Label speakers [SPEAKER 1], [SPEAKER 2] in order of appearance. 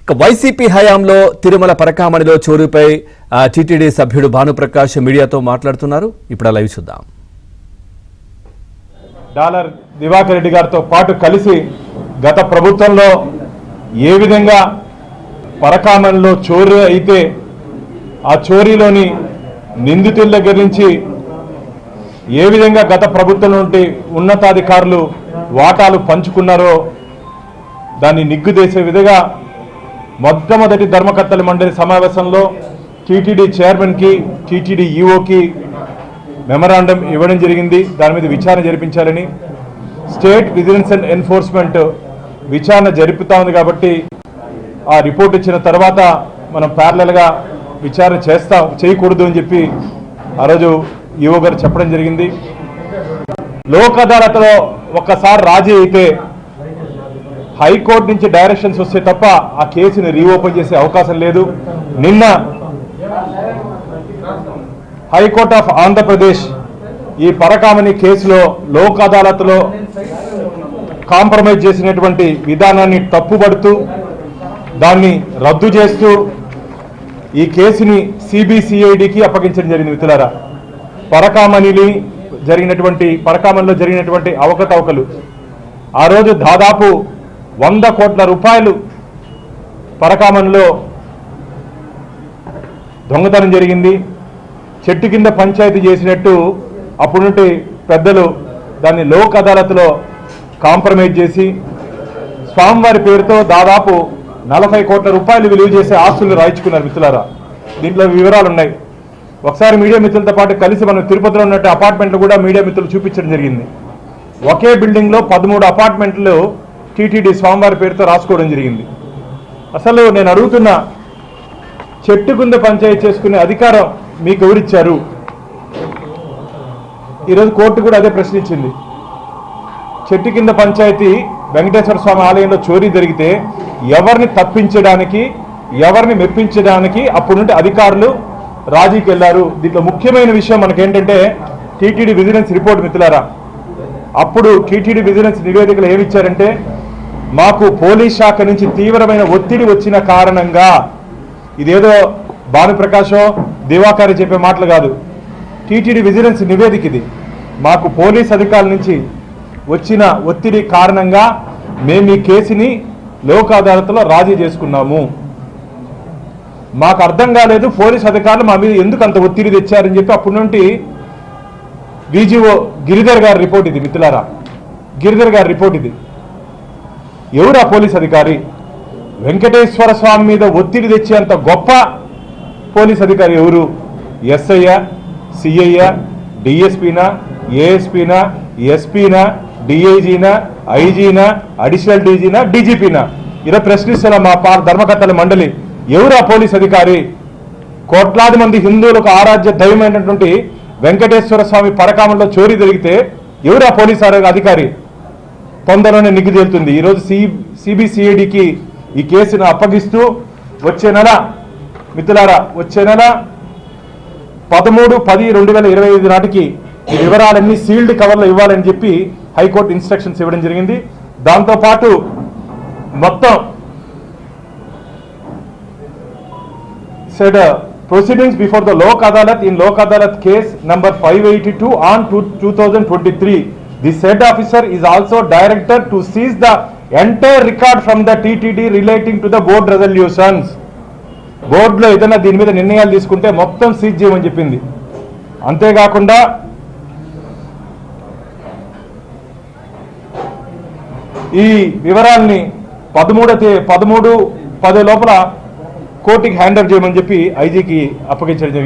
[SPEAKER 1] YCP హయాంలో Tirumala పరకామణిలో చోరీపై TTD సభ్యుడు భానుప్రకాష్ మీడియాతో మాట్లాడుతున్నారు. ఇప్పుడు లైవ్ చూద్దాం.
[SPEAKER 2] డాలర్ దివాకర్ రెడ్డి గారితో పాటు కలిసి గత ప్రభుత్వంలో ఏ విధంగా పరకామణిలో చోరీ అయితే ఆ చోరీలోని నిందితుల దగ్గర నుంచి ఏ విధంగా గత ప్రభుత్వం నుండి ఉన్నతాధికారులు వాటాలు పంచుకున్నారో దాన్ని నిగ్గుదేసే విధంగా మొట్టమొదటి ధర్మకర్తల మండలి సమావేశంలో టీటీడీ చైర్మన్కి టీటీడీ ఈఓకి మెమరాండం ఇవ్వడం జరిగింది. దాని మీద విచారణ జరిపించాలని స్టేట్ విజిలెన్స్ అండ్ ఎన్ఫోర్స్మెంట్ విచారణ జరుపుతా ఉంది. కాబట్టి ఆ రిపోర్ట్ ఇచ్చిన తర్వాత మనం ప్యారలల్గా విచారణ చేయకూడదు అని చెప్పి ఆ రోజు ఈఓ గారు చెప్పడం జరిగింది. లోక్ అదాలత్లో ఒక్కసారి రాజీ అయితే హైకోర్టు నుంచి డైరెక్షన్స్ వస్తే తప్ప ఆ కేసుని రీఓపెన్ చేసే అవకాశం లేదు. నిన్న హైకోర్టు ఆఫ్ ఆంధ్రప్రదేశ్ ఈ పరకామణి కేసులో లోక్ అదాలత్లో కాంప్రమైజ్ చేసినటువంటి విధానాన్ని తప్పుపడుతూ దాన్ని రద్దు చేస్తూ ఈ కేసుని సిబిసిఐడికి అప్పగించడం జరిగింది. మిత్రులారా, పరకామణిలో జరిగినటువంటి అవకతవకలు ఆ రోజు దాదాపు 100 కోట్ల రూపాయలు పరకామణిలో దొంగతనం జరిగింది. చెట్టు కింద పంచాయతీ చేసినట్టు అప్పుడుంటే పెద్దలు దాన్ని లోక్ అదాలత్లో కాంప్రమైజ్ చేసి స్వామివారి పేరుతో దాదాపు 40 కోట్ల రూపాయలు విలువ చేసే ఆస్తులు రాయించుకున్నారు. మిత్రులారా, దీంట్లో వివరాలు ఉన్నాయి. ఒకసారి మీడియా మిత్రులతో పాటు కలిసి మనం తిరుపతిలో ఉన్నట్టు అపార్ట్మెంట్లు కూడా మీడియా మిత్రులు చూపించడం జరిగింది. ఒకే బిల్డింగ్లో 13 అపార్ట్మెంట్లు టీటీడీ స్వామివారి పేరుతో రాసుకోవడం జరిగింది. అసలు నేను అడుగుతున్న, చెట్టు కింద పంచాయతీ చేసుకునే అధికారం మీకు ఎవరిచ్చారు? ఈరోజు కోర్టు కూడా అదే ప్రశ్నించింది. చెట్టు కింద పంచాయతీ వెంకటేశ్వర స్వామి ఆలయంలో చోరీ జరిగితే ఎవరిని తప్పించడానికి, ఎవరిని మెప్పించడానికి అప్పుడు నుండి అధికారులు రాజీకి వెళ్లారు? దీంట్లో ముఖ్యమైన విషయం మనకేంటంటే టీటీడీ విజిలెన్స్ రిపోర్ట్. మిత్రులారా, అప్పుడు టీటీడీ విజిలెన్స్ నివేదికలు ఏమిచ్చారంటే, మాకు పోలీస్ శాఖ నుంచి తీవ్రమైన ఒత్తిడి వచ్చిన కారణంగా, ఇదేదో భానుప్రకాషో దివాకర్ చెప్పే మాటలు కాదు, టీటీడీ విజిలెన్స్ నివేదిక ఇది. మాకు పోలీస్ అధికారుల నుంచి వచ్చిన ఒత్తిడి కారణంగా మేము ఈ కేసుని లోక్ అదాలత్లో రాజీ చేసుకున్నాము. మాకు అర్థం కాలేదు పోలీస్ అధికారులు మా మీద ఎందుకు అంత ఒత్తిడి తెచ్చారని చెప్పి అప్పటి నుండి విజిఓ గిరిధర్ గారి రిపోర్ట్ ఇది. మిత్రులారా, గిరిధర్ గారి రిపోర్ట్ ఇది. ఎవరు ఆ పోలీస్ అధికారి? వెంకటేశ్వర స్వామి మీద ఒత్తిడి తెచ్చేంత గొప్ప పోలీస్ అధికారి ఎవరు? ఎస్ఐయా, సిఐయా, డిఎస్పీనా, ఏఎస్పీనా, ఎస్పీనా, డిఐజీనా, ఐజీనా, అడిషనల్ డీజీనా, డీజీపీనా? ఇలా ప్రశ్నిస్తున్న మా ధర్మకర్తల మండలి, ఎవరు ఆ పోలీస్ అధికారి? కోట్లాది మంది హిందువులకు ఆరాధ్య దైవమైనటువంటి వెంకటేశ్వర స్వామి పరకామణిలో చోరీ జరిగితే ఎవరు ఆ పోలీస్ అధికారి? తొందరలోనే నిగ్గు తేలుతుంది. ఈరోజు సిబిసిఐడికి ఈ కేసును అప్పగిస్తూ వచ్చే నెల, మిత్రులారా, వచ్చే నెల 13/10/2025 నాటికి ఈ వివరాలన్నీ సీల్డ్ కవర్లో ఇవ్వాలని చెప్పి హైకోర్టు ఇన్స్ట్రక్షన్స్ ఇవ్వడం జరిగింది. దాంతోపాటు మొత్తం said proceedings before the Lok Adalat in Lok Adalat case number 582 on 2023. The said officer is also directed to seize the entire record from the TTD relating to the board resolutions. బోర్డులో ఏదైనా దీని మీద నిర్ణయాలు తీసుకుంటే మొత్తం seize చేయమని చెప్పింది. అంతేకాకుండా ఈ వివరాల్ని 13/10 లోపల కోర్టుకి హ్యాండ్ ఓవర్ చేయమని చెప్పి ఐజీకి అప్పగించడం జరిగింది.